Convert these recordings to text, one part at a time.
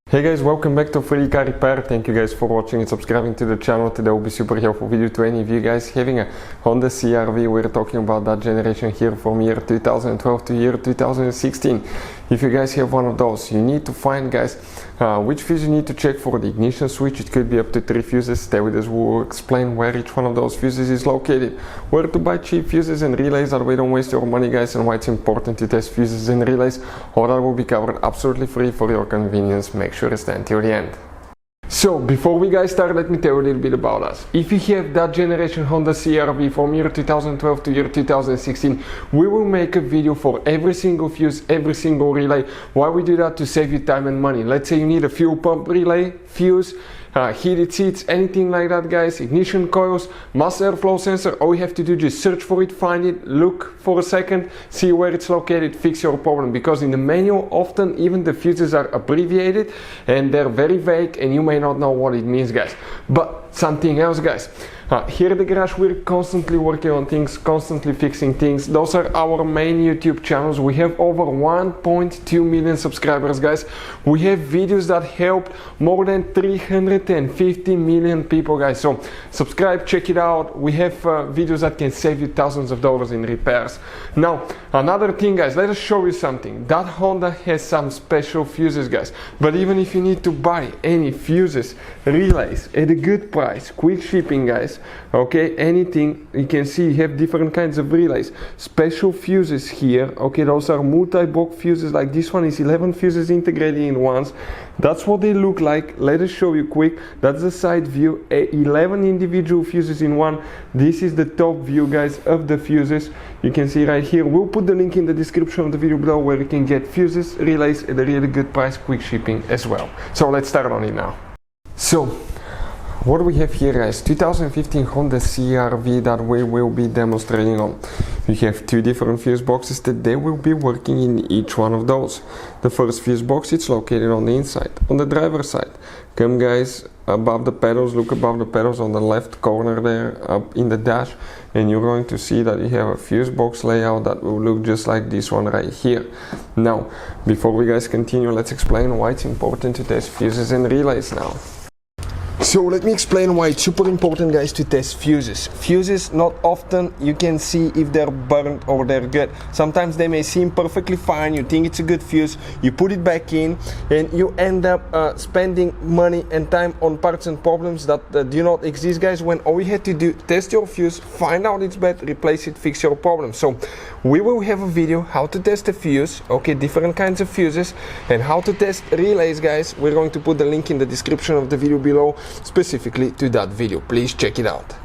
Hey guys, welcome back to Free Car Repair. Thank you guys for watching and subscribing to the channel. Today will be super helpful video to any of you guys having a Honda CR-V. We're talking about that generation here from year 2012 to year 2016. If you guys have one of those, you need to find, guys, which fuse you need to check for the ignition switch. It could be up to 3 fuses. Stay with us, we'll explain where each one of those fuses is located, where to buy cheap fuses and relays that way don't waste your money, guys, and why it's important to test fuses and relays. All that will be covered absolutely free for your convenience. Make sure to stay until the end. So before we guys start, let me tell you a little bit about us. If you have that generation Honda CR-V from year 2012 to year 2016, we will make a video for every single fuse, every single relay. Why we do that? To save you time and money. Let's say you need a fuel pump relay, fuse, heated seats, anything like that, guys, ignition coils, mass airflow sensor. All you have to do is just search for it, find it, look for a second, see where it's located, fix your problem. Because in the manual, often even the fuses are abbreviated and they're very vague and you may not know what it means, guys. But something else, guys. Here at the garage, we're constantly working on things, constantly fixing things. Those are our main YouTube channels. We have over 1.2 million subscribers, guys. We have videos that help more than 350 million people, guys. So subscribe, check it out. We have videos that can save you thousands of dollars in repairs. Now, another thing, guys, let us show you something. That Honda has some special fuses, guys. But even if you need to buy any fuses, relays at a good price, quick shipping, guys, okay, anything, you can see you have different kinds of relays, special fuses here, okay, those are multi-block fuses. Like this one is 11 fuses integrated in ones. That's what they look like. Let us show you quick. That's the side view, 11 individual fuses in one. This is the top view, guys, of the fuses. You can see right here. We'll put the link in the description of the video below where you can get fuses, relays at a really good price, quick shipping as well. So let's start on it now. So what we have here, guys, 2015 Honda CR-V that we will be demonstrating on. We have two different fuse boxes that they will be working in each one of those. The first fuse box, it's located on the inside, on the driver's side. Come, guys, above the pedals, look above the pedals on the left corner there, up in the dash, and you're going to see that you have a fuse box layout that will look just like this one right here. Now, before we guys continue, let's explain why it's important to test fuses and relays now. So let me explain why it's super important, guys, to test fuses. Fuses, not often you can see if they're burnt or they're good. Sometimes they may seem perfectly fine, you think it's a good fuse, you put it back in and you end up spending money and time on parts and problems that do not exist, guys, when all you had to do, test your fuse, find out it's bad, replace it, fix your problem. So we will have a video how to test a fuse, okay, different kinds of fuses, and how to test relays, guys. We're going to put the link in the description of the video below specifically to that video. Please check it out.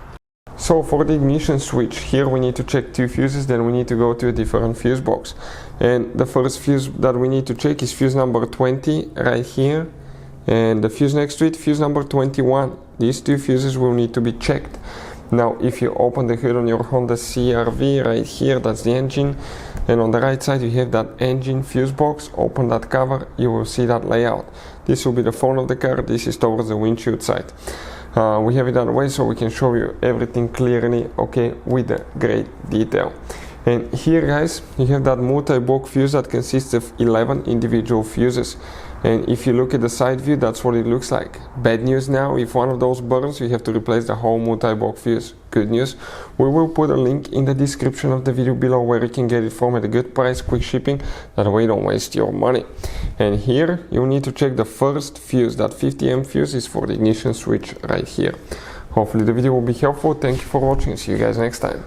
So for the ignition switch, here we need to check two fuses, then we need to go to a different fuse box. And the first fuse that we need to check is fuse number 20 right here, and the fuse next to it, fuse number 21. These two fuses will need to be checked. Now, if you open the hood on your Honda CR-V right here, that's the engine, and on the right side you have that engine fuse box. Open that cover, you will see that layout. This will be the front of the car, this is towards the windshield side. We have it that way so we can show you everything clearly, okay, with a great detail. And here, guys, you have that multi-block fuse that consists of 11 individual fuses. And if you look at the side view, that's what it looks like. Bad news now, if one of those burns, you have to replace the whole multi-block fuse. Good news, we will put a link in the description of the video below where you can get it from at a good price, quick shipping, that way you don't waste your money. And here, you need to check the first fuse. That 50 fuse is for the ignition switch right here. Hopefully the video will be helpful. Thank you for watching. See you guys next time.